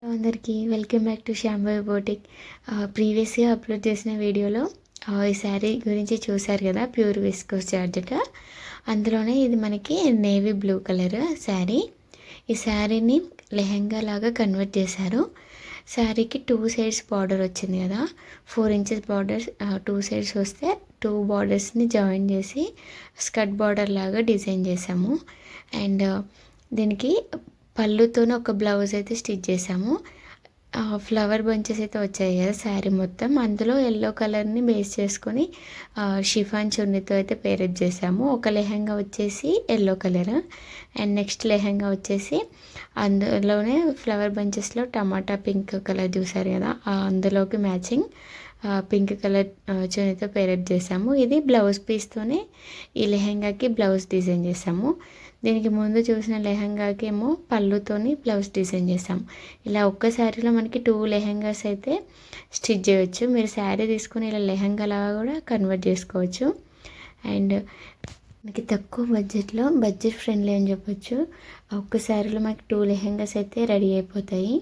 అందరికీ welcome back to శ్యాంబాయ్ boutique. ప్రీవియస్గా upload చేసిన వీడియోలో ఈ శారీ గురించి చూశారు కదా, ప్యూర్ విస్కోస్ జార్జెట్. అందులోనే ఇది మనకి నేవీ బ్లూ కలర్ శారీ. ఈ శారీని లెహెంగా లాగా కన్వర్ట్ చేశారు. శారీకి 2 సైడ్స్ బార్డర్ వచ్చింది కదా, 4 ఇంచెస్ బార్డర్ 2 సైడ్స్ వస్తే 2 బార్డర్స్ని జాయిన్ చేసి స్కర్ట్ బార్డర్ లాగా డిజైన్ చేసాము. అండ్ దీనికి పళ్ళుతోనే ఒక బ్లౌజ్ అయితే స్టిచ్ చేసాము. ఫ్లవర్ బంచెస్ అయితే వచ్చాయి కదా శారీ మొత్తం, అందులో ఎల్లో కలర్ని బేస్ చేసుకొని షిఫాన్ చున్నీతో అయితే పేరప్ చేసాము. ఒక లెహంగా వచ్చేసి yellow colour and next lehenga వచ్చేసి అందులోనే ఫ్లవర్ బంచెస్లో టమాటా పింక్ కలర్ చూసారు కదా, అందులోకి మ్యాచింగ్ పింక్ కలర్ చున్నీతో పేరప్ చేసాము. ఇది బ్లౌజ్ పీస్తోనే ఈ లెహంగాకి బ్లౌజ్ డిజైన్ చేసాము. దీనికి ముందు చూసిన లెహంగాకి ఏమో పళ్ళుతోని బ్లౌజ్ డిజైన్ చేసాం. ఇలా ఒక్క శారీలో మనకి 2 లెహంగాస్ అయితే స్టిచ్ చేయవచ్చు. మీరు శారీ తీసుకొని ఇలా లెహంగాలాగా కూడా కన్వర్ట్ చేసుకోవచ్చు. అండ్ మనకి తక్కువ బడ్జెట్లో బడ్జెట్ ఫ్రెండ్లీ అని చెప్పొచ్చు. ఒక్క శారీలో మనకి 2 లెహంగాస్ అయితే రెడీ అయిపోతాయి.